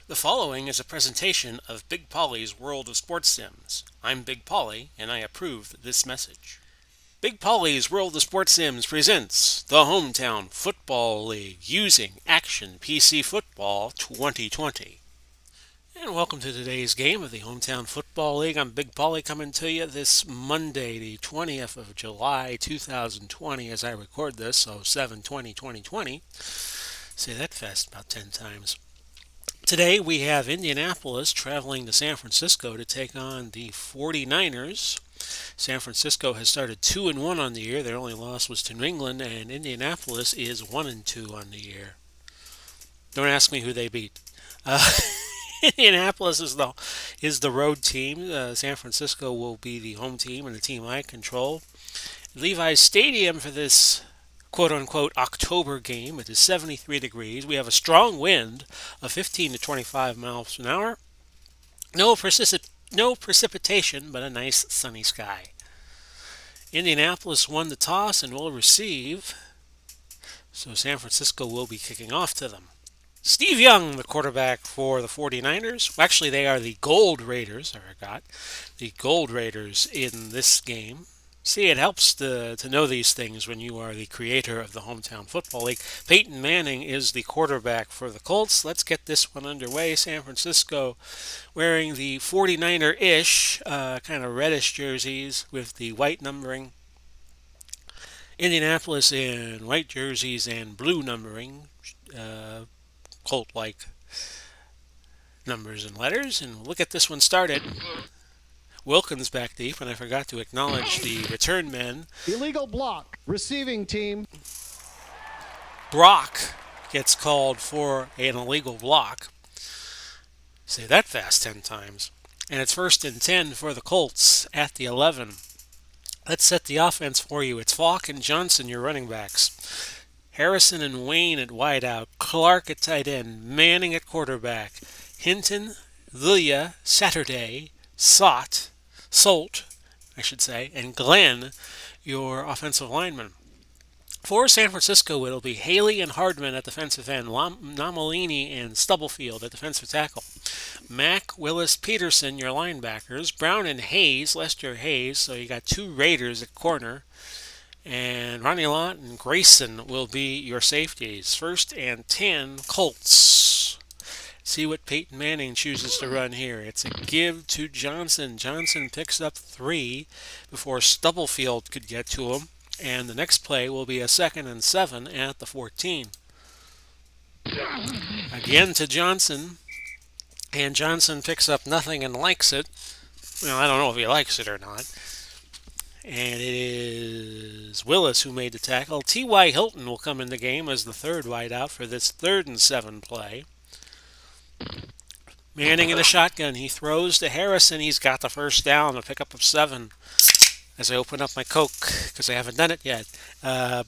The following is a presentation of Big Polly's World of Sports Sims. I'm Big Polly, and I approve this message. Big Polly's World of Sports Sims presents the Hometown Football League using Action PC Football 2020. And welcome to today's game of the Hometown Football League. I'm Big Polly coming to you this Monday, the 20th of July, 2020, as I record this, so 7/20/2020. Say that fast about 10 times. Today we have Indianapolis traveling to San Francisco to take on the 49ers. San Francisco has started 2-1 on the year. Their only loss was to New England, and Indianapolis is 1-2 on the year. Don't ask me who they beat. Uh, Indianapolis is the road team. San Francisco will be the home team and the team I control. Levi's Stadium for this quote unquote October game. It is 73 degrees. We have a strong wind of 15 to 25 miles an hour. No precipitation, but a nice sunny sky. Indianapolis won the toss and will receive, so San Francisco will be kicking off to them. Steve Young, the quarterback for the 49ers. Well, actually, they are the Gold Raiders, I forgot. The Gold Raiders in this game. See, it helps to know these things when you are the creator of the Hometown Football League. Peyton Manning is the quarterback for the Colts. Let's get this one underway. San Francisco wearing the 49er-ish, kind of reddish jerseys with the white numbering. Indianapolis in white jerseys and blue numbering, Colt-like numbers and letters. And we'll get this one started. Wilkins back deep, and I forgot to acknowledge the return men. Illegal block. Receiving team. Brock gets called for an illegal block. Say that fast 10 times. And it's 1st and 10 for the Colts at the 11. Let's set the offense for you. It's Falk and Johnson, your running backs. Harrison and Wayne at wideout. Clark at tight end. Manning at quarterback. Hinton, Lilia, Saturday, Solt, and Glenn, your offensive lineman. For San Francisco, it'll be Haley and Hardman at defensive end, Nomalini and Stubblefield at defensive tackle. Mack, Willis, Peterson, your linebackers. Brown and Hayes, Lester Hayes, so you got two Raiders at corner. And Ronnie Lott and Grayson will be your safeties. 1st and 10, Colts. See what Peyton Manning chooses to run here. It's a give to Johnson. Johnson picks up 3 before Stubblefield could get to him. And the next play will be a 2nd and 7 at the 14. Again to Johnson. And Johnson picks up nothing and likes it. Well, I don't know if he likes it or not. And it is Willis who made the tackle. T.Y. Hilton will come in the game as the third wideout for this 3rd and 7 play. Manning in a shotgun. He throws to Harrison. He's got the first down, a pickup of 7. As I open up my Coke, because I haven't done it yet.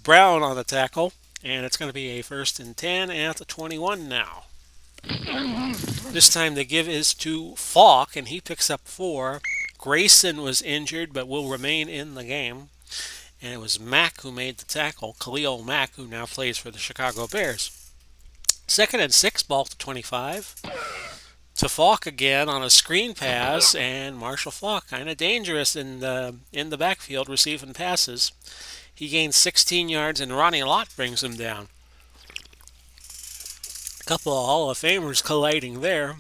Brown on the tackle. And it's going to be a 1st and 10 at the 21 now. This time the give is to Falk, and he picks up 4. Grayson was injured, but will remain in the game. And it was Mack who made the tackle. Khalil Mack, who now plays for the Chicago Bears. 2nd and 6, ball to 25. To Falk again on a screen pass, and Marshall Falk kind of dangerous in the backfield receiving passes. He gains 16 yards, and Ronnie Lott brings him down. A couple of Hall of Famers colliding there.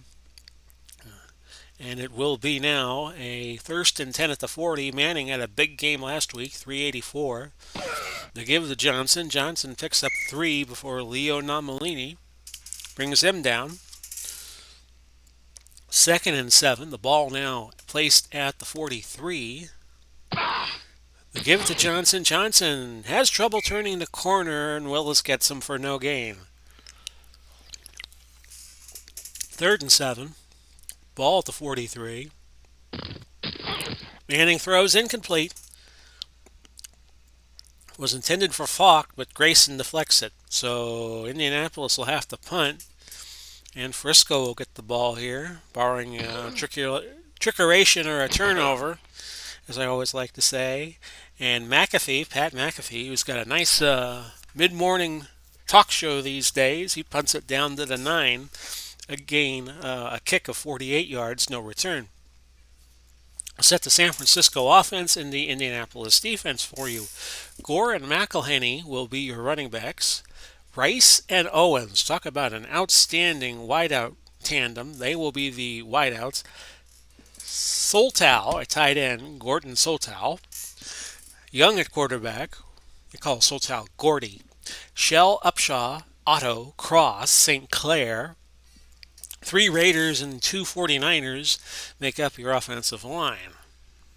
And it will be now a 1st and 10 at the 40. Manning had a big game last week, 384. They give to Johnson. Johnson picks up 3 before Leo Nomalini brings him down. 2nd and 7. The ball now placed at the 43. They give it to Johnson. Johnson has trouble turning the corner, and Willis gets him for no gain. 3rd and 7. Ball at the 43. Manning throws incomplete. Was intended for Falk, but Grayson deflects it. So Indianapolis will have to punt. And Frisco will get the ball here, barring a trickeration or a turnover, as I always like to say. And Pat McAfee, who's got a nice mid-morning talk show these days, he punts it down to the 9. a kick of 48 yards, no return. Set the San Francisco offense and the Indianapolis defense for you. Gore and McElhenney will be your running backs. Rice and Owens, talk about an outstanding wideout tandem. They will be the wideouts. Soltal, a tight end, Gordon Soltal. Young at quarterback, they call Soltal Gordy. Shell, Upshaw, Otto, Cross, St. Clair. 3 Raiders and 2 49ers make up your offensive line.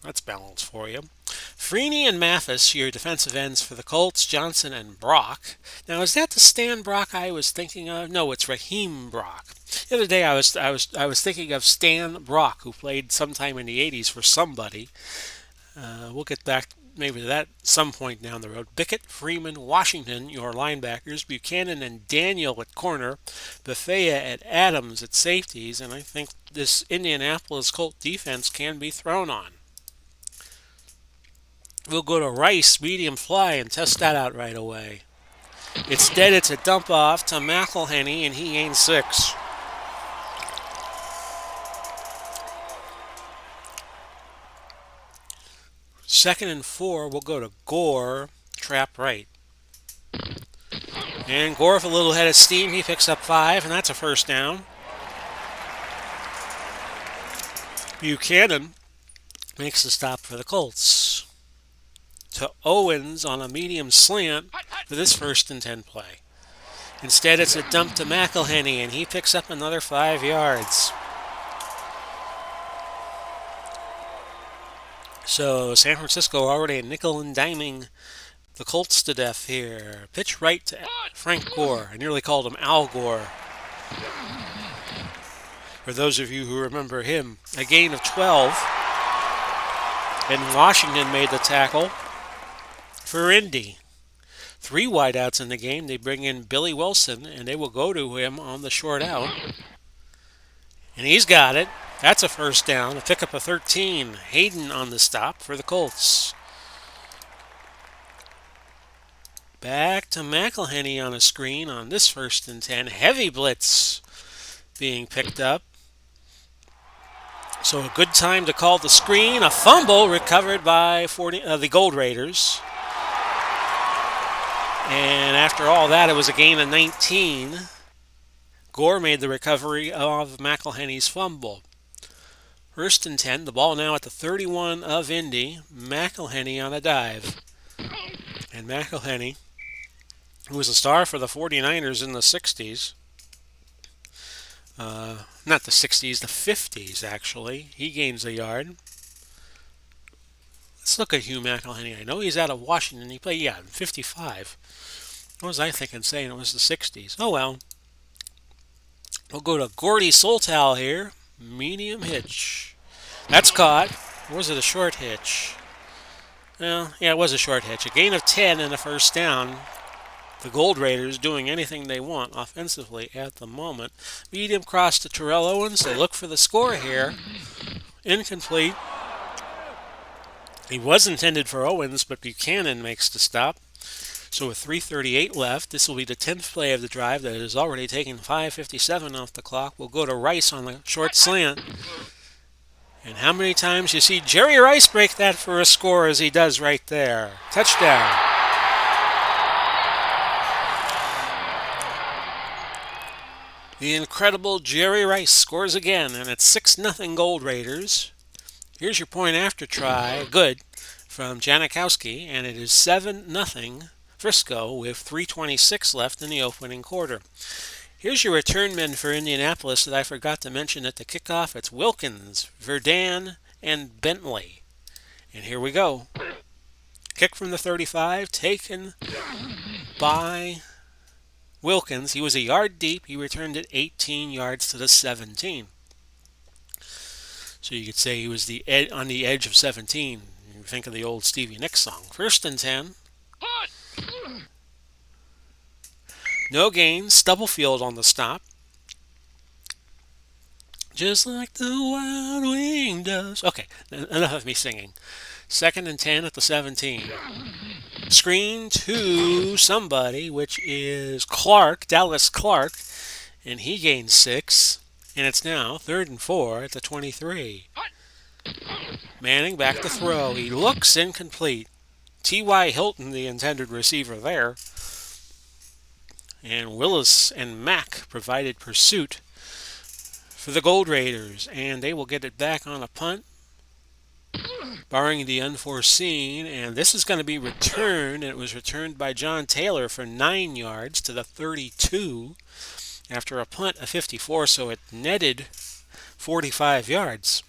That's balance for you. Freeney and Mathis, your defensive ends for the Colts. Johnson and Brock. Now, is that the Stan Brock I was thinking of? No, it's Raheem Brock. The other day, I was thinking of Stan Brock, who played sometime in the '80s for somebody. We'll get back maybe to that some point down the road. Bickett, Freeman, Washington, your linebackers. Buchanan and Daniel at corner. Bethea at Adams at safeties. And I think this Indianapolis Colt defense can be thrown on. We'll go to Rice, medium fly, and test that out right away. Instead, it's a dump off to McElhenney, and he gains 6. Second and 4, we'll go to Gore, trap right. And Gore with a little head of steam, he picks up 5, and that's a first down. Buchanan makes the stop for the Colts. To Owens on a medium slant for this 1st and 10 play. Instead, it's a dump to McElhenney, and he picks up another 5 yards. So San Francisco already nickel and diming the Colts to death here. Pitch right to Frank Gore. I nearly called him Al Gore. For those of you who remember him, a gain of 12. And Washington made the tackle for Indy. 3 wideouts in the game. They bring in Billy Wilson, and they will go to him on the short out. And he's got it. That's a first down. A pickup of 13. Hayden on the stop for the Colts. Back to McElhenney on a screen on this 1st and 10. Heavy blitz being picked up. So a good time to call the screen. A fumble recovered by the Gold Raiders. And after all that, it was a gain of 19. Gore made the recovery of McElhenney's fumble. 1st and 10, the ball now at the 31 of Indy. McElhenney on a dive. And McElhenney, who was a star for the 49ers in the 60s, not the 60s, the 50s actually, he gains a yard. Let's look at Hugh McElhenney. I know he's out of Washington. He played, in 55. What was I thinking saying it was the 60s? Oh well. We'll go to Gordy Soltal here. Medium hitch. That's caught. Or was it a short hitch? Well, yeah, it was a short hitch. A gain of 10 and a first down. The Gold Raiders doing anything they want offensively at the moment. Medium cross to Terrell Owens. They look for the score here. Incomplete. He was intended for Owens, but Buchanan makes the stop. So with 3:38 left, this will be the 10th play of the drive that has already taken 5:57 off the clock. We'll go to Rice on the short slant. And how many times you see Jerry Rice break that for a score as he does right there. Touchdown. The incredible Jerry Rice scores again, and it's 6-0 Gold Raiders. Here's your point after try. Good from Janikowski, and it is 7-0 Frisco with 3:26 left in the opening quarter. Here's your return men for Indianapolis that I forgot to mention at the kickoff. It's Wilkins, Verdun, and Bentley. And here we go. Kick from the 35, taken by Wilkins. He was a yard deep. He returned it 18 yards to the 17. So you could say he was on the edge of 17. You think of the old Stevie Nicks song. 1st and 10. No gain. Stubblefield on the stop. Just like the wild wing does. Okay, enough of me singing. 2nd and 10 at the 17. Screen to somebody, which is Clark, Dallas Clark, and he gains 6. And it's now 3rd and 4 at the 23. Manning back to throw. He looks incomplete. T.Y. Hilton, the intended receiver there. And Willis and Mack provided pursuit for the Gold Raiders. And they will get it back on a punt, barring the unforeseen. And this is going to be returned. And it was returned by John Taylor for 9 yards to the 32 after a punt of 54. So it netted 45 yards.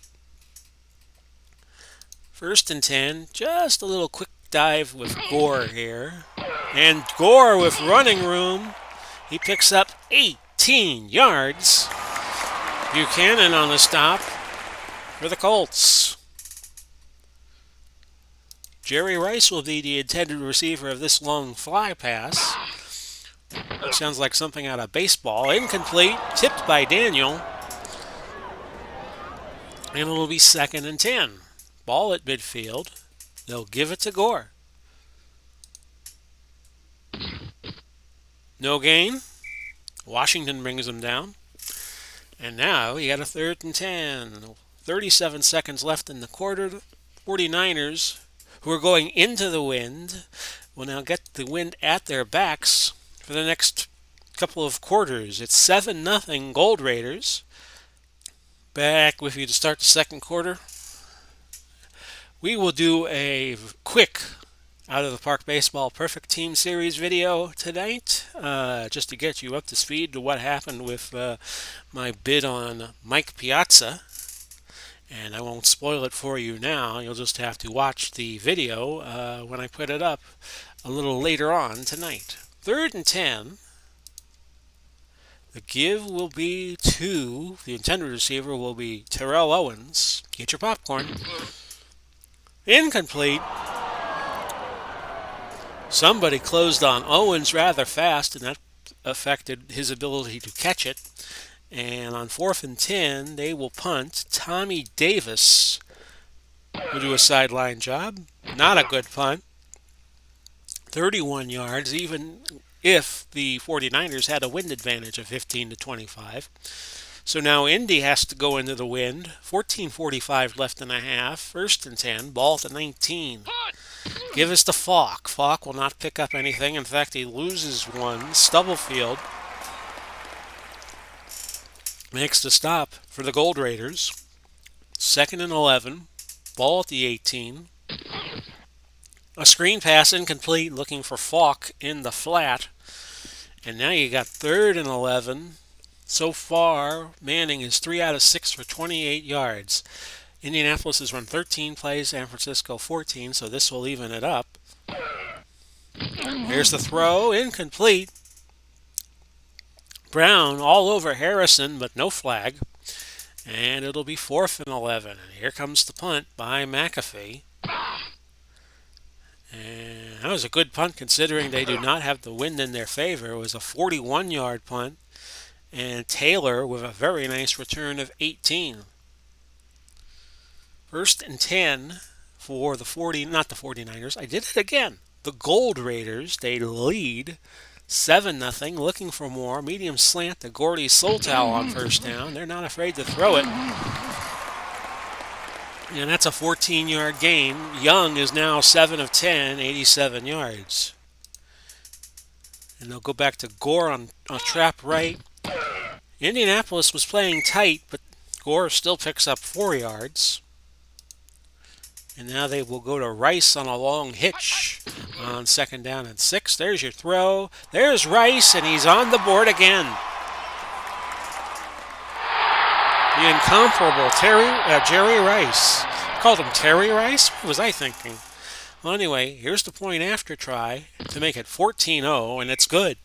1st and 10, just a little quick dive with Gore here. And Gore with running room. He picks up 18 yards. Buchanan on the stop for the Colts. Jerry Rice will be the intended receiver of this long fly pass. It sounds like something out of baseball. Incomplete, tipped by Daniel. And it'll be 2nd and 10. Ball at midfield. They'll give it to Gore. No gain. Washington brings them down. And now you got a 3rd and 10. 37 seconds left in the quarter. 49ers, who are going into the wind, will now get the wind at their backs for the next couple of quarters. It's 7-0 Gold Raiders. Back with you to start the second quarter. We will do a quick Out of the Park Baseball Perfect Team Series video tonight, just to get you up to speed to what happened with my bid on Mike Piazza. And I won't spoil it for you now. You'll just have to watch the video when I put it up a little later on tonight. 3rd and 10. The give will be to, the intended receiver will be Terrell Owens. Get your popcorn. Incomplete. Somebody closed on Owens rather fast, and that affected his ability to catch it. And on 4th and 10, they will punt. Tommy Davis will do a sideline job. Not a good punt. 31 yards, even if the 49ers had a wind advantage of 15 to 25. So now Indy has to go into the wind. 14:45 left in a half. 1st and 10. Ball to 19. Give us to Falk. Falk will not pick up anything. In fact, he loses one. Stubblefield makes the stop for the Gold Raiders. 2nd and 11. Ball at the 18. A screen pass incomplete, looking for Falk in the flat. And now you got 3rd and 11. So far, Manning is 3 out of 6 for 28 yards. Indianapolis has run 13 plays, San Francisco 14, so this will even it up. Here's the throw, incomplete. Brown all over Harrison, but no flag. And it'll be 4th and 11. And here comes the punt by McAfee. And that was a good punt considering they do not have the wind in their favor. It was a 41-yard punt. And Taylor with a very nice return of 18. 1st and 10 for the 49ers. I did it again. The Gold Raiders, they lead 7-0, looking for more. Medium slant to Gordy Soltow on 1st down. They're not afraid to throw it. And that's a 14-yard gain. Young is now 7 of 10, 87 yards. And they'll go back to Gore on a trap right. Indianapolis was playing tight, but Gore still picks up 4 yards. And now they will go to Rice on a long hitch on 2nd down and 6. There's your throw. There's Rice, and he's on the board again. The incomparable Jerry Rice. I called him Terry Rice? What was I thinking? Well, anyway, here's the point after try to make it 14-0, and it's good.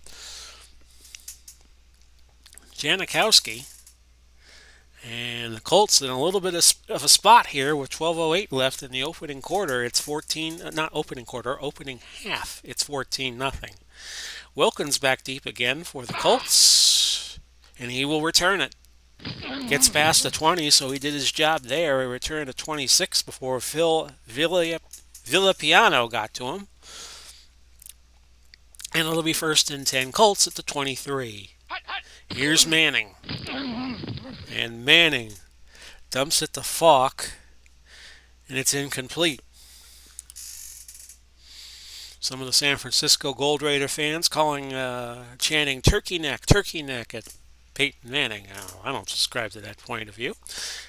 Janikowski. And the Colts in a little bit of a spot here with 12:08 left in the opening quarter. It's opening half. It's 14-0. Wilkins back deep again for the Colts, and he will return it. Gets past the 20, so he did his job there. He returned to 26 before Phil Villapiano got to him. And it'll be 1st and 10 Colts at the 23. Here's Manning. And Manning dumps it to Falk, and it's incomplete. Some of the San Francisco Gold Raider fans chanting turkey neck at Peyton Manning. I don't subscribe to that point of view.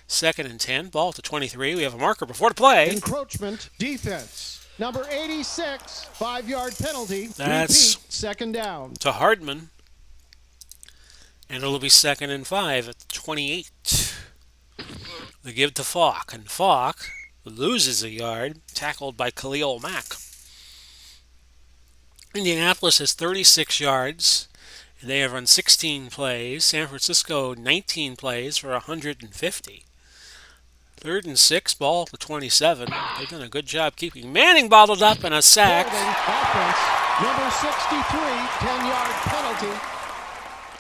2nd and 10, ball to 23. We have a marker before the play. Encroachment defense. Number 86, 5-yard penalty. That's Repeat, 2nd down. to Hardman. And it'll be 2nd and 5 at 28. The give to Falk, and Falk loses a yard, tackled by Khalil Mack. Indianapolis has 36 yards, and they have run 16 plays. San Francisco, 19 plays for 150. 3rd and 6, ball to 27. They've done a good job keeping Manning bottled up and a sack. Offense, number 63, 10-yard penalty.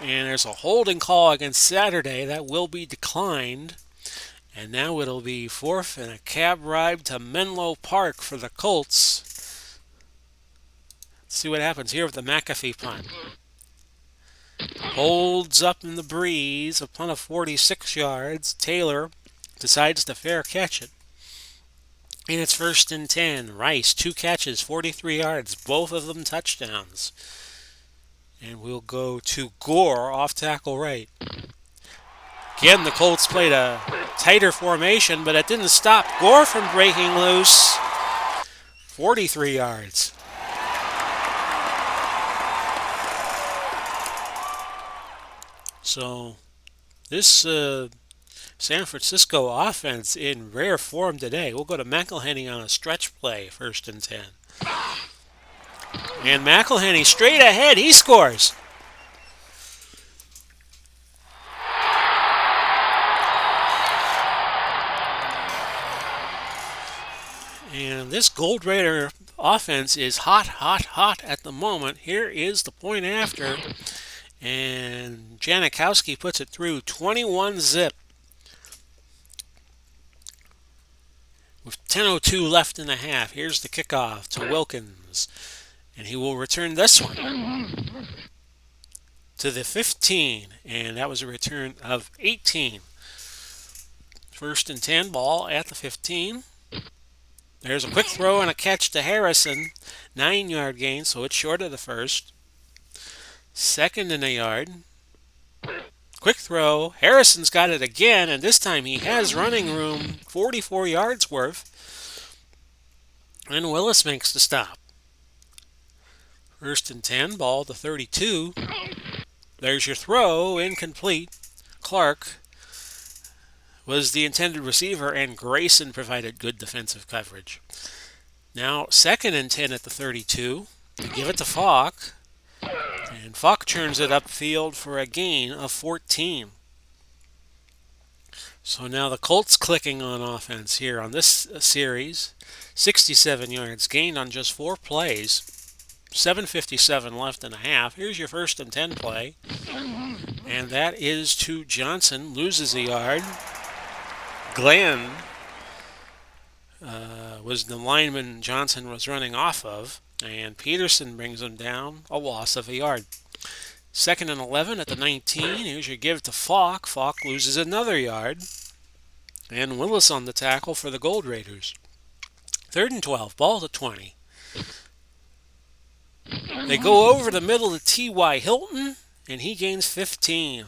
And there's a holding call against Saturday that will be declined. And now it'll be 4th and a cab ride to Menlo Park for the Colts. See what happens here with the McAfee punt. Holds up in the breeze, a punt of 46 yards. Taylor decides to fair catch it. And it's 1st and 10. Rice, 2 catches, 43 yards, both of them touchdowns. And we'll go to Gore off tackle right. Again, the Colts played a tighter formation, but it didn't stop Gore from breaking loose. 43 yards. So this San Francisco offense in rare form today. We'll go to McElhenney on a stretch play, 1st and 10. And McElhenney straight ahead, he scores. And this Gold Raider offense is hot at the moment. Here is the point after. And Janikowski puts it through 21 zip. With 10:02 left in the half, here's the kickoff to Wilkins. And he will return this one to the 15. And that was a return of 18. 1st and 10, ball at the 15. There's a quick throw and a catch to Harrison. 9-yard gain, so it's short of the first. 2nd and a yard. Quick throw. Harrison's got it again, and this time he has running room, 44 yards worth. And Willis makes the stop. 1st and 10, ball to 32. There's your throw, incomplete. Clark was the intended receiver, and Grayson provided good defensive coverage. Now, 2nd and 10 at the 32. They give it to Falk. And Falk turns it upfield for a gain of 14. So now the Colts clicking on offense here on this series. 67 yards gained on just 4 plays. 7:57 left in the half. Here's your 1st and 10 play. And that is to Johnson. Loses a yard. Glenn was the lineman Johnson was running off of. And Peterson brings him down, a loss of a yard. 2nd and 11 at the 19. Here's your give to Falk. Falk loses another yard. And Willis on the tackle for the Gold Raiders. 3rd and 12, ball to 20. They go over the middle to T.Y. Hilton, and he gains 15.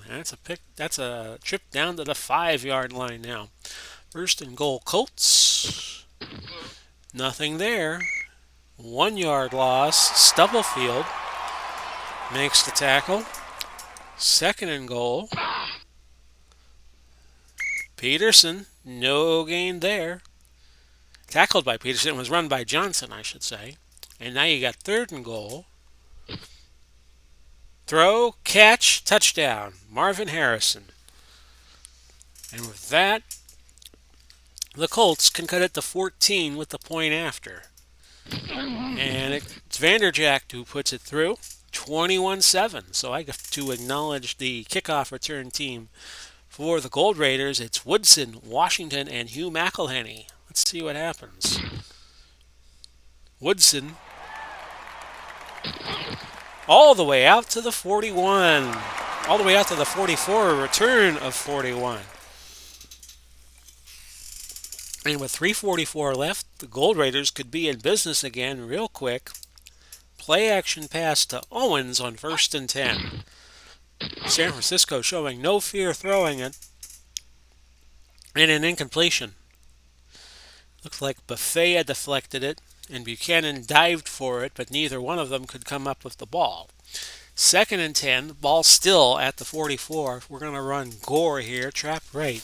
That's a trip down to the 5-yard line now. 1st and goal, Colts. Nothing there. 1-yard loss. Stubblefield makes the tackle. 2nd and goal. Peterson, no gain there. Tackled by Peterson, was run by Johnson, I should say. And now you got 3rd and goal. Throw, catch, touchdown. Marvin Harrison. And with that, the Colts can cut it to 14 with the point after. And it's Vanderjagt who puts it through, 21-7. So I have to acknowledge the kickoff return team for the Gold Raiders. It's Woodson, Washington, and Hugh McElhenney. Let's see what happens. Woodson all the way out to the 41. all the way out to the 44, a return of 41. And with 3:44 left, the Gold Raiders could be in business again real quick. Play action pass to Owens on 1st and 10. San Francisco showing no fear throwing it. And an incompletion. Looks like Buffet had deflected it, and Buchanan dived for it, but neither one of them could come up with the ball. 2nd and 10, ball still at the 44. We're going to run Gore here, trap right.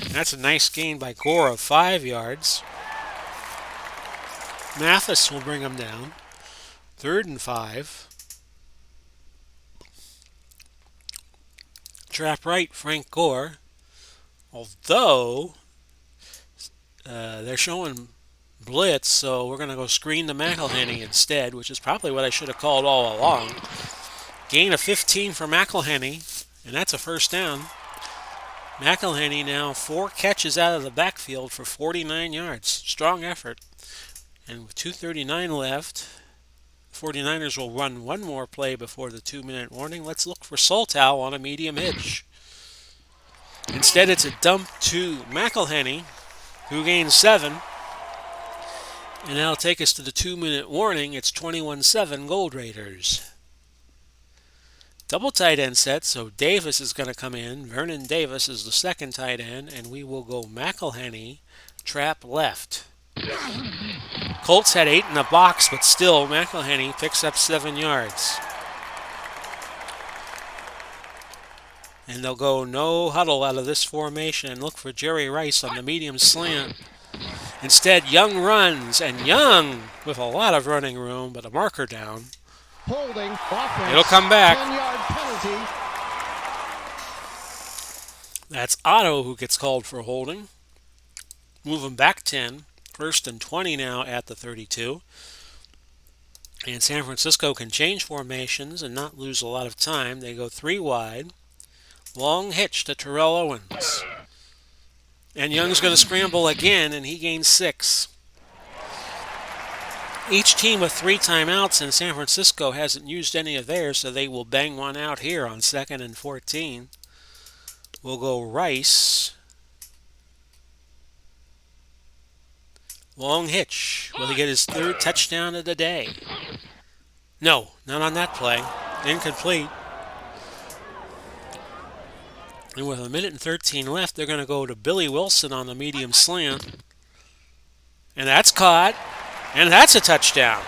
That's a nice gain by Gore of 5 yards. Mathis will bring him down. 3rd and 5. Trap right, Frank Gore. Although they're showing blitz, so we're going to go screen to McElhenney instead, which is probably what I should have called all along. Gain of 15 for McElhenney, and that's a 1st down. McElhenney now 4 catches out of the backfield for 49 yards. Strong effort. And with 2:39 left, 49ers will run one more play before the 2-minute warning. Let's look for Soltow on a medium hitch. Instead, it's a dump to McElhenney, who gains 7. And that'll take us to the 2-minute warning. It's 21-7 Gold Raiders. Double tight end set, so Davis is going to come in. Vernon Davis is the 2nd tight end, and we will go McElhenney, trap left. Colts had 8 in the box, but still McElhenney picks up 7 yards. And they'll go no huddle out of this formation and look for Jerry Rice on the medium slant. Instead, Young runs, and Young with a lot of running room, but a marker down. Holding offense. It'll come back. 10-yard penalty. That's Otto who gets called for holding. Move him back 10. 1st and 20 now at the 32. And San Francisco can change formations and not lose a lot of time. They go 3 wide. Long hitch to Terrell Owens. And Young's going to scramble again, and he gains 6. Each team with 3 timeouts, and San Francisco hasn't used any of theirs, so they will bang one out here on 2nd and 14. We'll go Rice. Long hitch. Will he get his 3rd touchdown of the day? No, not on that play. Incomplete. And with 1:13 left, they're going to go to Billy Wilson on the medium slant. And that's caught. And that's a touchdown.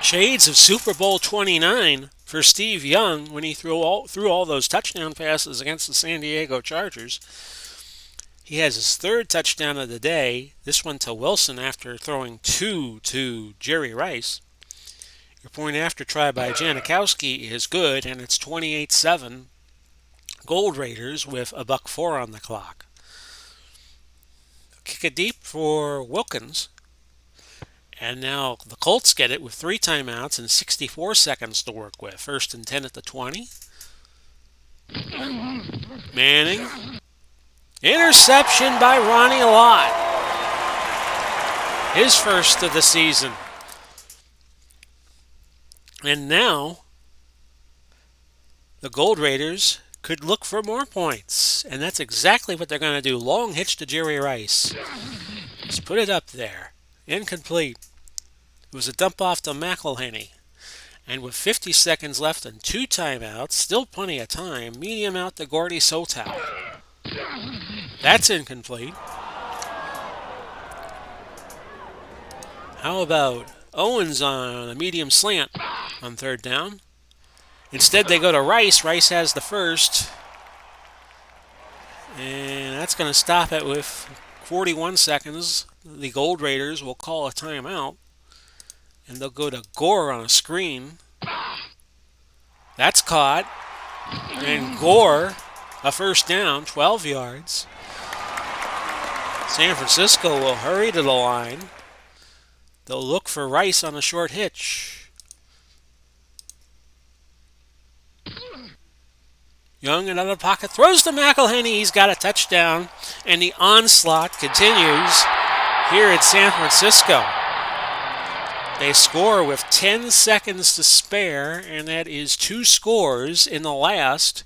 Shades of Super Bowl 29 for Steve Young when he threw all those touchdown passes against the San Diego Chargers. He has his 3rd touchdown of the day, this one to Wilson after throwing 2 to Jerry Rice. Your point after try by Janikowski is good, and it's 28-7 Gold Raiders with $1:04 on the clock. Kick it deep for Wilkins. And now the Colts get it with 3 timeouts and 64 seconds to work with. 1st and 10 at the 20. Manning. Interception by Ronnie Lott. His 1st of the season. And now the Gold Raiders could look for more points. And that's exactly what they're going to do. Long hitch to Jerry Rice. Just put it up there. Incomplete. It was a dump off to McElhenney. And with 50 seconds left and 2 timeouts, still plenty of time, medium out to Gordy Soltow. That's incomplete. How about Owens on a medium slant on 3rd down? Instead, they go to Rice. Rice has the 1st. And that's going to stop it with 41 seconds. The Gold Raiders will call a timeout. And they'll go to Gore on a screen. That's caught. And Gore, a 1st down, 12 yards. San Francisco will hurry to the line. They'll look for Rice on a short hitch. Young out of the pocket, throws to McElhenney. He's got a touchdown. And the onslaught continues. here in San Francisco. They score with 10 seconds to spare, and that is 2 scores in the last,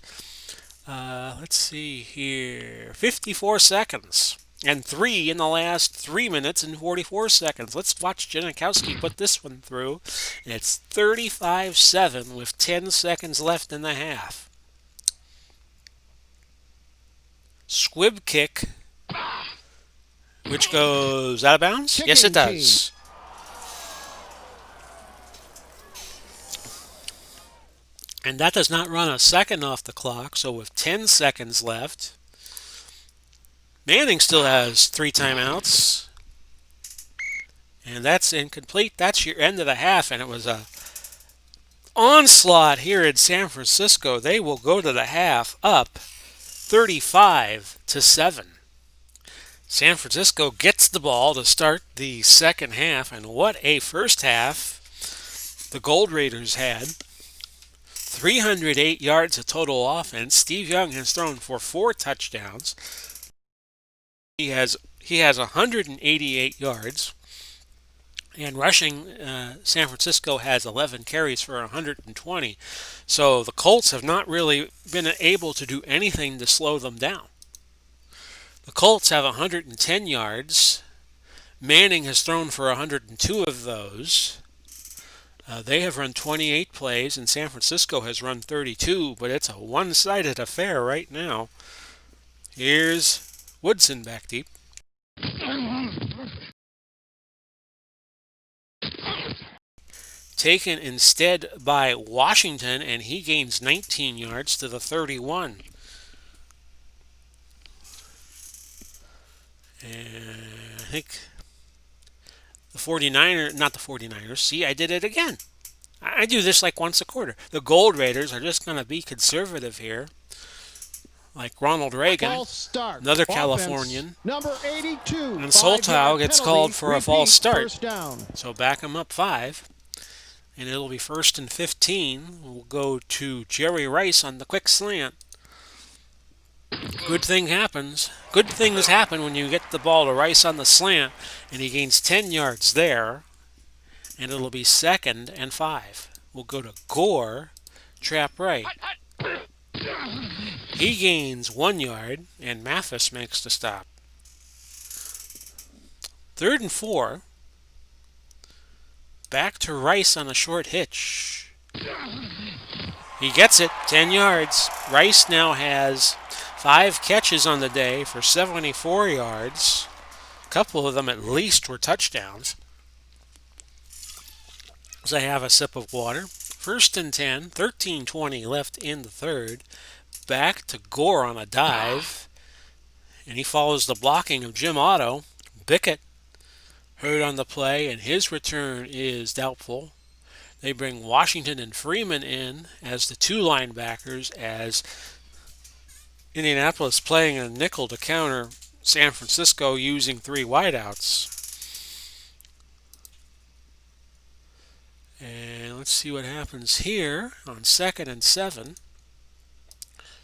let's see here, 54 seconds. And 3 in the last 3 minutes and 44 seconds. Let's watch Janikowski put this one through. And it's 35-7 with 10 seconds left in the half. Squib kick, which goes out of bounds? Yes, it does. And that does not run a second off the clock, so with 10 seconds left, Manning still has 3 timeouts. And that's incomplete. That's your end of the half, and it was a onslaught here in San Francisco. They will go to the half up 35-7. San Francisco gets the ball to start the second half, and what a first half the Gold Raiders had. 308 yards of total offense. Steve Young has thrown for 4 touchdowns. He has 188 yards. And rushing, San Francisco has 11 carries for 120. So the Colts have not really been able to do anything to slow them down. The Colts have 110 yards. Manning has thrown for 102 of those. They have run 28 plays, and San Francisco has run 32, but it's a one-sided affair right now. Here's Woodson back deep. Taken instead by Washington, and he gains 19 yards to the 31. And I think the 49ers, see, I did it again. I do this like once a quarter. The Gold Raiders are just going to be conservative here. Like Ronald Reagan, another Californian. Number 82. And Soltau gets called for a false start. So back him up 5. And it'll be 1st and 15. We'll go to Jerry Rice on the quick slant. Good things happen when you get the ball to Rice on the slant, and he gains 10 yards there. And it'll be 2nd and 5. We'll go to Gore, trap right. He gains 1 yard, and Mathis makes the stop. 3rd and 4. Back to Rice on a short hitch. He gets it, 10 yards. Rice now has 5 catches on the day for 74 yards. A couple of them at least were touchdowns. As I have a sip of water. 1st and 10, 13:20 left in the third. Back to Gore on a dive. And he follows the blocking of Jim Otto. Bickett hurt on the play, and his return is doubtful. They bring Washington and Freeman in as the 2 linebackers, as Indianapolis playing a nickel to counter San Francisco using 3 wideouts. And let's see what happens here on 2nd and 7.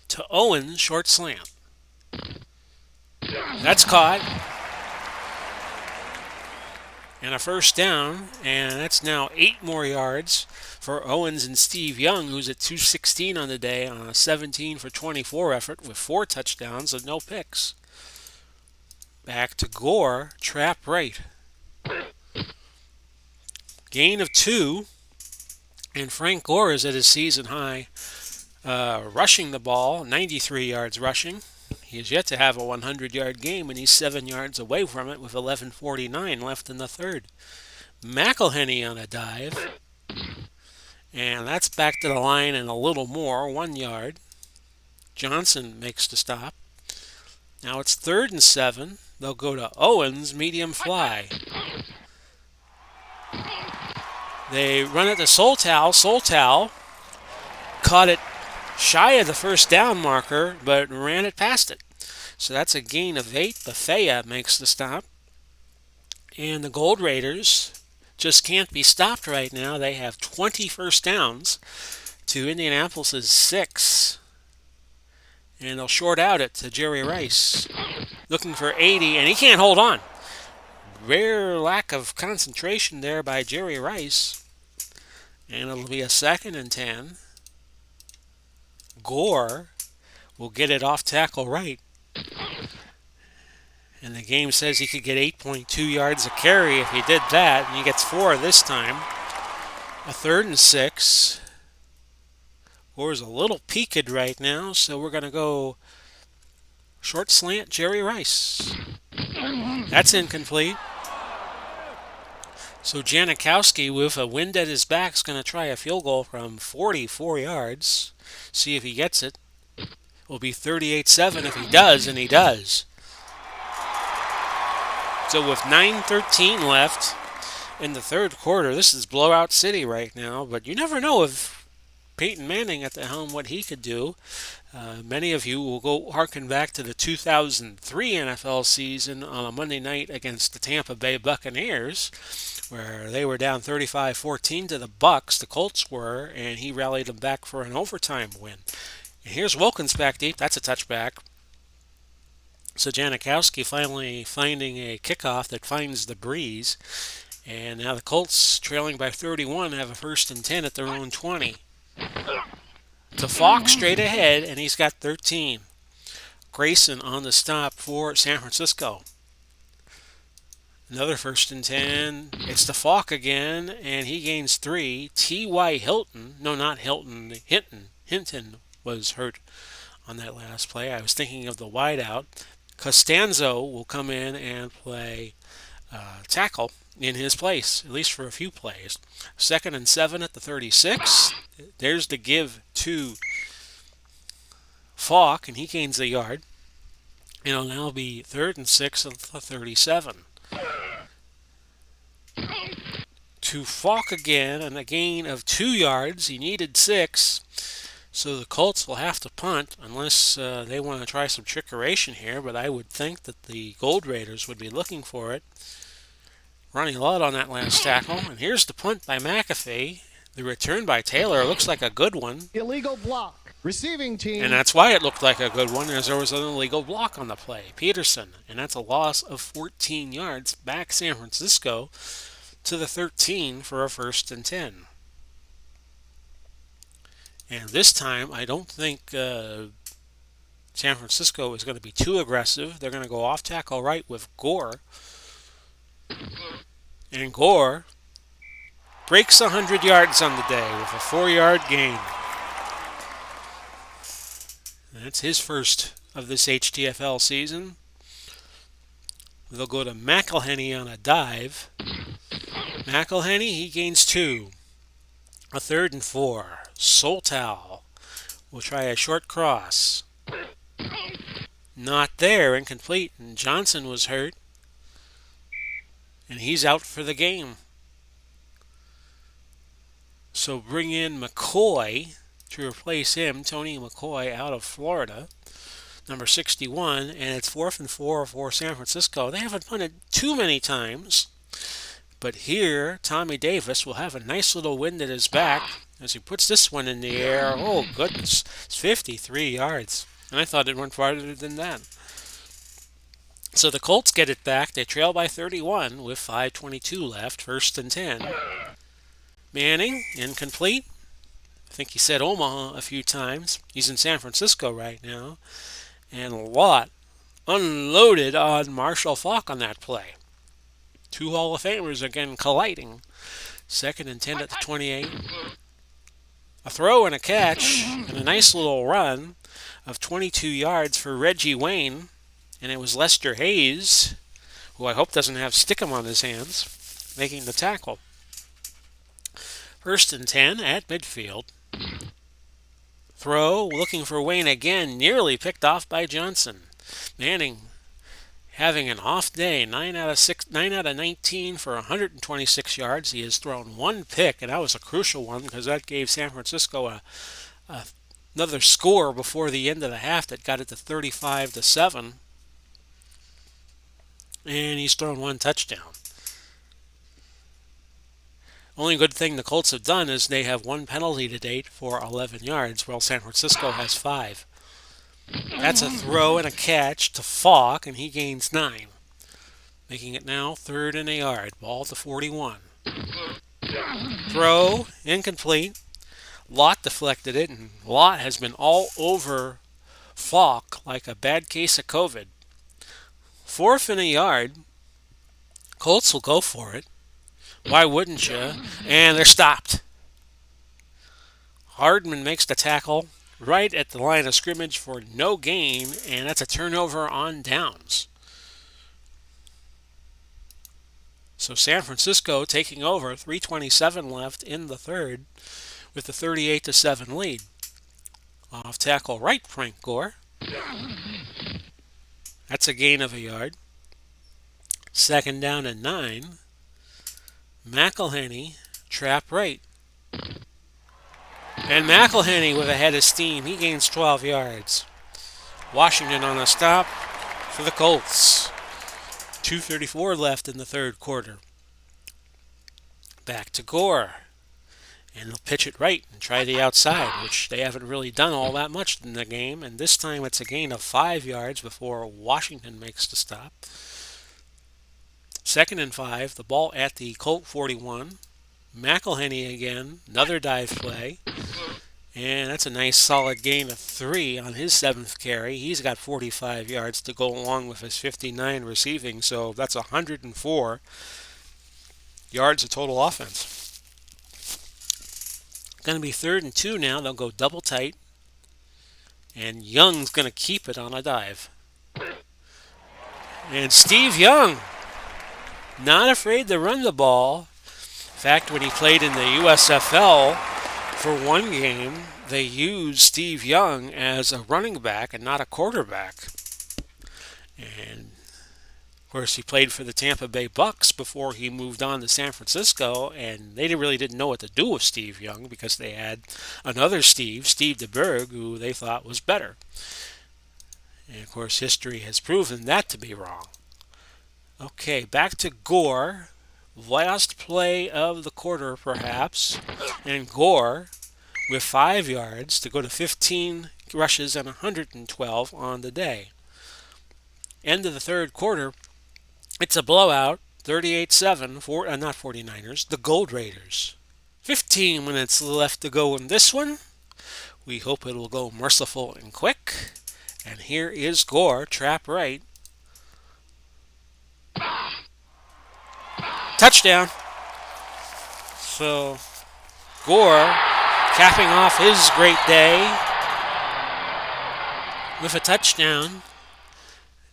To Owens, short slant. That's caught. And a first down, and that's now 8 more yards for Owens and Steve Young, who's at 216 on the day on a 17 for 24 effort with 4 touchdowns and no picks. Back to Gore, trap right. Gain of 2, and Frank Gore is at his season high, rushing the ball, 93 yards rushing. He has yet to have a 100-yard game, and he's 7 yards away from it with 11:49 left in the third. McElhenney on a dive, and that's back to the line and a little more, 1 yard. Johnson makes the stop. Now it's 3rd and 7. They'll go to Owens, medium fly. They run it to Soltau. Soltau caught it shy of the first down marker, but ran it past it. So that's a gain of 8. Bethea makes the stop. And the Gold Raiders just can't be stopped right now. They have 20 first downs to Indianapolis' 6. And they'll short out it to Jerry Rice. Looking for 80, and he can't hold on. rare lack of concentration there by Jerry Rice. And it'll be a 2nd and 10. Gore will get it off tackle right. And the game says he could get 8.2 yards a carry if he did that, and he gets 4 this time. A 3rd and 6. Gore's a little peaked right now, so we're going to go short slant Jerry Rice. That's incomplete. So Janikowski, with a wind at his back, is going to try a field goal from 44 yards. See if he gets it. Will be 38-7 if he does, and he does. So with 9:13 left in the 3rd quarter, this is blowout city right now, but you never know if Peyton Manning at the helm what he could do. Many of you will go harken back to the 2003 NFL season on a Monday night against the Tampa Bay Buccaneers, where they were down 35-14 to the Bucs, the Colts were, and he rallied them back for an overtime win. And here's Wilkins back deep. That's a touchback. So Janikowski finally finding a kickoff that finds the breeze. And now the Colts, trailing by 31, have a 1st and 10 at their own 20. To Falk straight ahead, and he's got 13. Grayson on the stop for San Francisco. Another 1st and 10. It's to Falk again, and he gains 3. T.Y. Hilton, no, not Hilton, Hinton was hurt on that last play. I was thinking of the wideout. Costanzo will come in and play tackle in his place, at least for a few plays. 2nd and 7 at the 36. There's the give to Falk, and he gains a yard. It'll now be 3rd and 6 at the 37. To Falk again, and a gain of 2 yards. He needed 6. So the Colts will have to punt unless they want to try some trickeration here, but I would think that the Gold Raiders would be looking for it. Running a lot on that last tackle. And here's the punt by McAfee. The return by Taylor looks like a good one. Illegal block. Receiving team. And that's why it looked like a good one, as there was an illegal block on the play. Peterson. And that's a loss of 14 yards back San Francisco to the 13 for a 1st and 10. And this time, I don't think San Francisco is going to be too aggressive. They're going to go off tackle right with Gore. And Gore breaks 100 yards on the day with a 4-yard gain. That's his first of this HTFL season. They'll go to McElhenney on a dive. McElhenney, he gains 2. A 3rd and 4. Soltal will try a short cross. Not there, incomplete, and Johnson was hurt. And he's out for the game. So bring in McCoy to replace him, Tony McCoy out of Florida, number 61, and it's 4th and 4 for San Francisco. They haven't punted too many times, but here Tommy Davis will have a nice little wind at his back as he puts this one in the air. Oh, goodness, it's 53 yards, and I thought it went farther than that. So the Colts get it back. They trail by 31 with 5:22 left, 1st and 10. Manning, incomplete. I think he said Omaha a few times. He's in San Francisco right now. And Lott unloaded on Marshall Faulk on that play. 2 Hall of Famers again colliding. 2nd and 10 at the 28. A throw and a catch and a nice little run of 22 yards for Reggie Wayne. And it was Lester Hayes, who I hope doesn't have stickum on his hands, making the tackle. 1st and 10 at midfield. Throw, looking for Wayne again, nearly picked off by Johnson. Manning having an off day, 9 out of 19 for 126 yards. He has thrown 1 pick, and that was a crucial one because that gave San Francisco another score before the end of the half that got it to 35-7. And he's thrown 1 touchdown. Only good thing the Colts have done is they have 1 penalty to date for 11 yards, while San Francisco has 5. That's a throw and a catch to Falk, and he gains 9. making it now 3rd and a yard. Ball to 41. Throw, incomplete. Lott deflected it, and Lott has been all over Falk like a bad case of COVID. 4th and a yard. Colts will go for it. Why wouldn't you? And they're stopped. Hardman makes the tackle right at the line of scrimmage for no gain, and that's a turnover on downs. So San Francisco taking over, 3:27 left in the third with the 38-7 lead. Off tackle right, Frank Gore. That's a gain of a yard. 2nd down and 9. McElhenney, trap right. And McElhenney with a head of steam. He gains 12 yards. Washington on a stop for the Colts. 2:34 left in the third quarter. Back to Gore. And he'll pitch it right and try the outside, which they haven't really done all that much in the game. And this time it's a gain of 5 yards before Washington makes the stop. 2nd and 5. The ball at the Colt 41. McElhenney again. Another dive play. And that's a nice solid gain of 3 on his 7th carry. He's got 45 yards to go along with his 59 receiving, so that's 104 yards of total offense. Going to be 3rd and 2 now. They'll go double tight. And Young's going to keep it on a dive. And Steve Young, not afraid to run the ball. In fact, when he played in the USFL for one game, they used Steve Young as a running back and not a quarterback. And of course, he played for the Tampa Bay Bucks before he moved on to San Francisco, and they really didn't know what to do with Steve Young because they had another Steve DeBerg, who they thought was better. And of course, history has proven that to be wrong. Okay, back to Gore. Last play of the quarter, perhaps. And Gore with 5 yards to go to 15 rushes and 112 on the day. End of the third quarter. It's a blowout, 38-7, not 49ers, the Gold Raiders. 15 minutes left to go in this one. We hope it will go merciful and quick. And here is Gore, trap right. Touchdown. So Gore capping off his great day with a touchdown.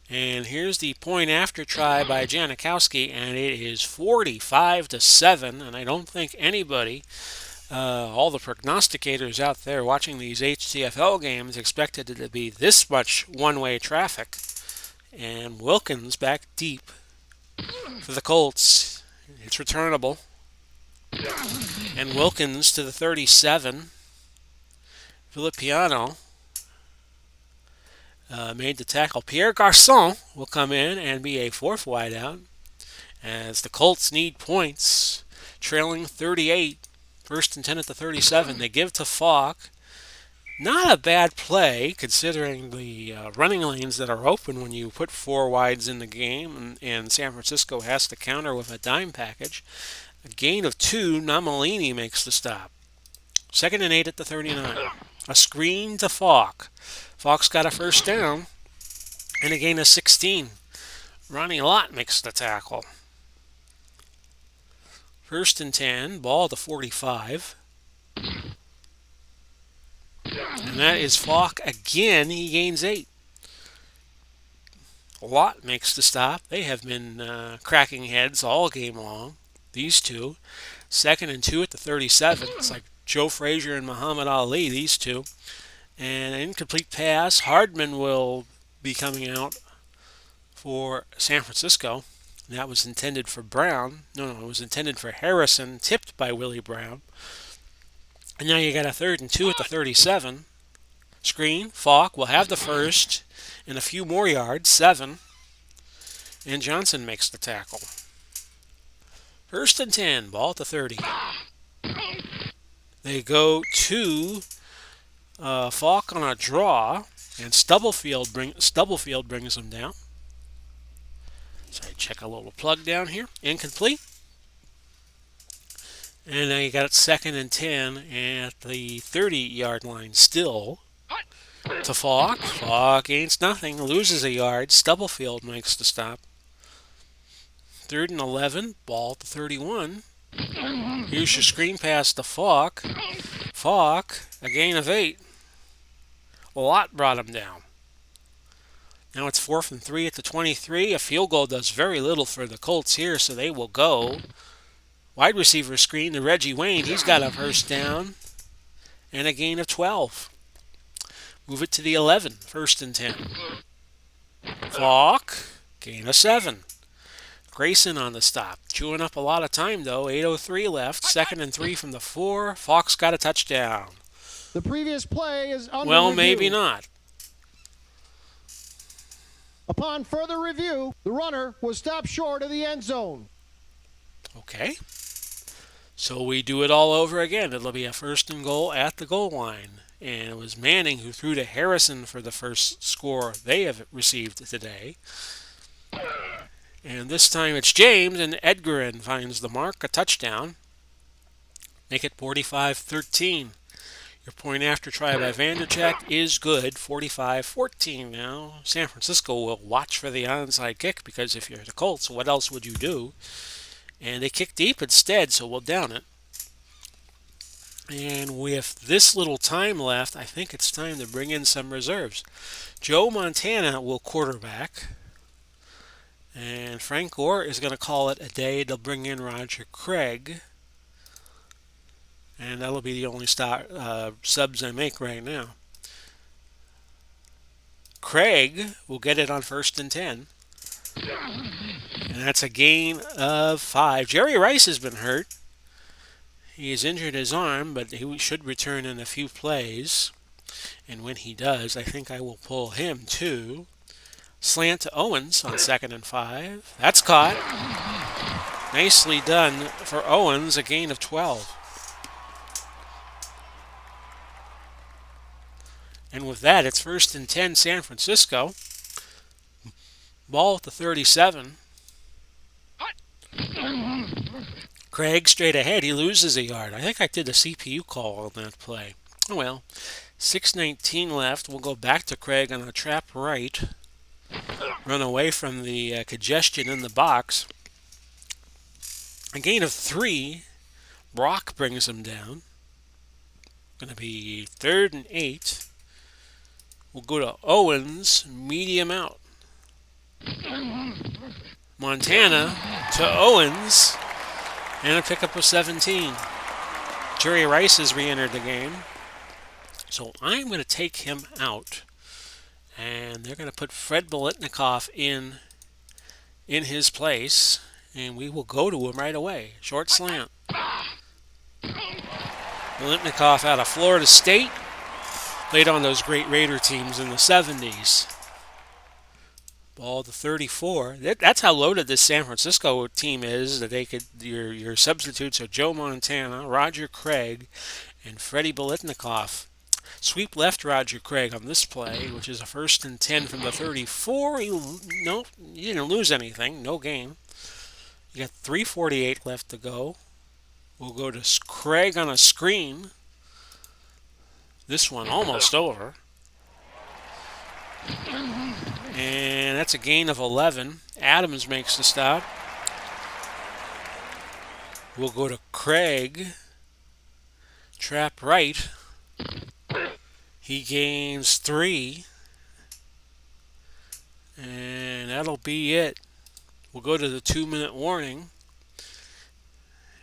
And here's the point after try by Janikowski, and it is 45-7. And I don't think anybody, all the prognosticators out there watching these HTFL games, expected it to be this much one-way traffic. And Wilkins back deep for the Colts. It's returnable. And Wilkins to the 37. Filippiano made the tackle. Pierre Garçon will come in and be a 4th wideout as the Colts need points. Trailing 38. 1st and 10 at the 37. They give to Falk. Not a bad play considering the running lanes that are open when you put 4 wides in the game, and San Francisco has to counter with a dime package. A gain of 2. Namalini makes the stop. 2nd and 8 at the 39. A screen to Falk. Falk's got a 1st down and a gain of 16. Ronnie Lott makes the tackle. 1st and 10, ball to 45. And that is Falk again. He gains 8. Lott makes the stop. They have been cracking heads all game long, these two. 2nd and 2 at the 37. It's like Joe Frazier and Muhammad Ali, these two. And an incomplete pass. Hardman will be coming out for San Francisco. And that was intended for Brown. No, it was intended for Harrison, tipped by Willie Brown. And now you got a 3rd and 2 at the 37. Screen. Falk will have the 1st and a few more yards, 7. And Johnson makes the tackle. 1st and 10, ball at the 30. They go to Falk on a draw, and Stubblefield brings them down. So I check a little plug down here. Incomplete. And now you got it 2nd and 10 at the 30-yard line still. To Falk. Falk gains nothing, loses a yard. Stubblefield makes the stop. 3rd and 11, ball at the 31. Here's your screen pass to Falk. Falk, a gain of 8. A lot brought him down. Now it's 4th and 3 at the 23. A field goal does very little for the Colts here, so they will go. Wide receiver screen to Reggie Wayne. He's got a first down and a gain of 12. Move it to the 11, 1st and 10. Falk, gain of 7. Grayson on the stop. Chewing up a lot of time, though. 8:03 left. 2nd and 3 from the 4. Falk's got a touchdown. The previous play is under Well, review. maybe not. Upon further review, the runner was stopped short of the end zone. Okay. So we do it all over again. It'll be a 1st and goal at the goal line. And it was Manning who threw to Harrison for the first score they have received today. And this time it's James, and Edgarin finds the mark, a touchdown. Make it 45-13. Your point after try by Vandercheck is good, 45-14 now. San Francisco will watch for the onside kick because if you're the Colts, what else would you do? And they kick deep instead, so we'll down it. And with this little time left, I think it's time to bring in some reserves. Joe Montana will quarterback. And Frank Gore is going to call it a day. They'll bring in Roger Craig. And that'll be the only subs I make right now. Craig will get it on 1st and 10. And that's a gain of 5. Jerry Rice has been hurt. He has injured his arm, but he should return in a few plays. And when he does, I think I will pull him too. Slant to Owens on 2nd and 5. That's caught. Nicely done for Owens, a gain of 12. And with that, it's 1st and 10 San Francisco. Ball at the 37. Craig straight ahead. He loses a yard. I think I did a CPU call on that play. Oh well. 6:19 left. We'll go back to Craig on a trap right. Run away from the congestion in the box. A gain of 3. Brock brings him down. Going to be 3rd and 8. We'll go to Owens, medium out. Montana to Owens, and a pickup of 17. Jerry Rice has re-entered the game. So I'm going to take him out. And they're going to put Fred Biletnikoff in his place. And we will go to him right away. Short slant. Biletnikoff out of Florida State. Played on those great Raider teams in the 70s. Ball to 34. That's how loaded this San Francisco team is. That they could your substitutes are Joe Montana, Roger Craig, and Freddie Biletnikoff. Sweep left Roger Craig on this play, which is a 1st and 10 from the 34. You didn't lose anything. No gain. You got 3:48 left to go. We'll go to Craig on a screen. This one almost over. And that's a gain of 11. Adams makes the stop. We'll go to Craig. Trap right. He gains 3. And that'll be it. We'll go to the 2-minute warning.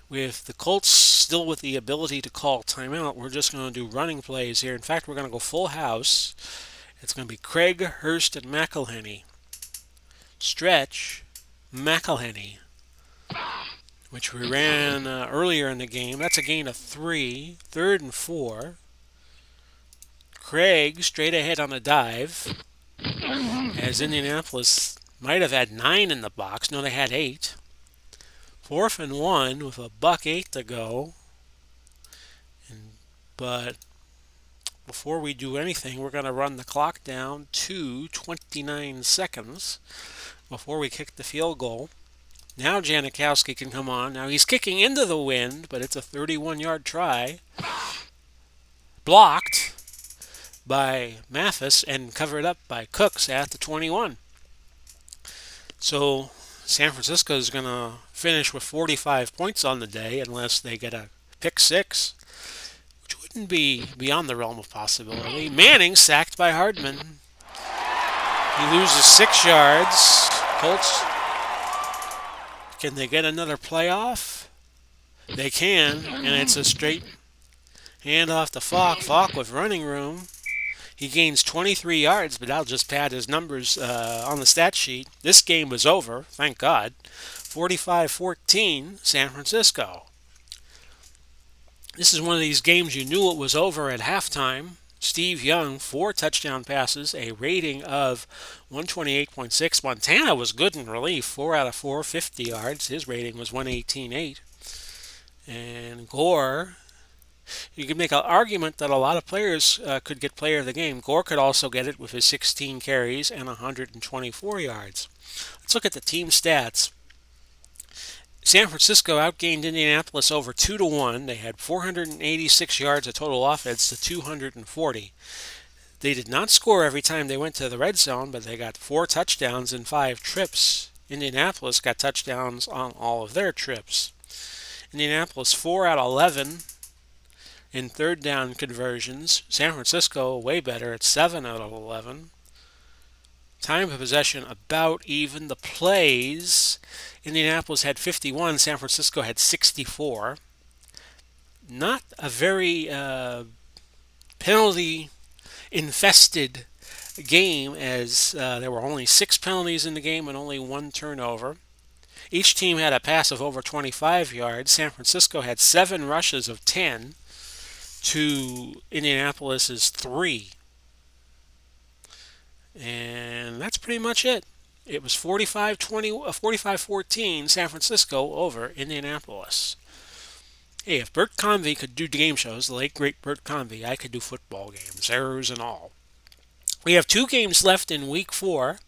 With the Colts still with the ability to call timeout, we're just going to do running plays here. In fact, we're going to go full house. It's going to be Craig, Hurst, and McElhenney. Stretch, McElhenney, which we ran earlier in the game. That's a gain of 3. 3rd and 4. Craig straight ahead on a dive. As Indianapolis might have had 9 in the box. No, they had 8. 4th and 1 with a $1.08 to go. But before we do anything, we're going to run the clock down to 29 seconds before we kick the field goal. Now Janikowski can come on. Now he's kicking into the wind, but it's a 31-yard try. Blocked by Mathis and covered up by Cooks at the 21. So San Francisco is going to finish with 45 points on the day unless they get a pick six, which wouldn't be beyond the realm of possibility. Manning sacked by Hardman. He loses 6 yards. Colts, can they get another playoff? They can, and it's a straight handoff to Falk. Falk with running room. He gains 23 yards, but that'll just pad his numbers on the stat sheet. This game was over, thank God. 45-14, San Francisco. This is one of these games you knew it was over at halftime. Steve Young, 4 touchdown passes, a rating of 128.6. Montana was good in relief, 4 out of 4, 50 yards. His rating was 118.8. And Gore, you could make an argument that a lot of players could get player of the game. Gore could also get it with his 16 carries and 124 yards. Let's look at the team stats. San Francisco outgained Indianapolis over 2-1. They had 486 yards of total offense to 240. They did not score every time they went to the red zone, but they got 4 touchdowns in 5 trips. Indianapolis got touchdowns on all of their trips. Indianapolis 4 out of 11 in third down conversions. San Francisco way better at 7 out of 11. Time of possession about even. The plays, Indianapolis had 51, San Francisco had 64. Not a very penalty infested game, as there were only 6 penalties in the game and only 1 turnover. Each team had a pass of over 25 yards. San Francisco had 7 rushes of 10 to Indianapolis's 3. And that's pretty much it. It was 45-14 San Francisco over Indianapolis. Hey, if Bert Convy could do game shows, the late great Bert Convy, I could do football games, errors and all. We have 2 games left in week 4.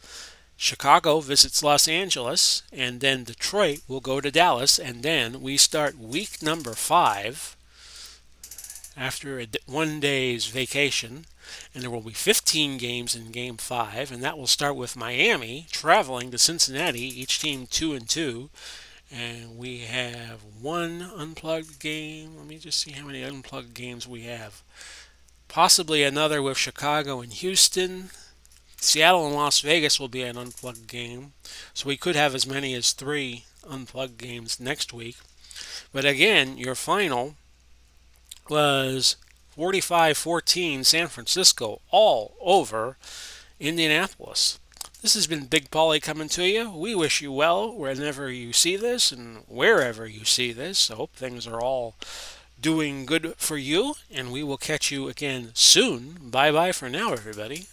Chicago visits Los Angeles, and then Detroit will go to Dallas, and then we start week number 5 after a 1 day's vacation. And there will be 15 games in Game 5, and that will start with Miami traveling to Cincinnati, each team 2-2. And we have 1 unplugged game. Let me just see how many unplugged games we have. Possibly another with Chicago and Houston. Seattle and Las Vegas will be an unplugged game. So we could have as many as 3 unplugged games next week. But again, your final was 45-14 San Francisco all over Indianapolis. This has been Big Paulie coming to you. We wish you well whenever you see this and wherever you see this. I hope things are all doing good for you, and we will catch you again soon. Bye-bye for now, everybody.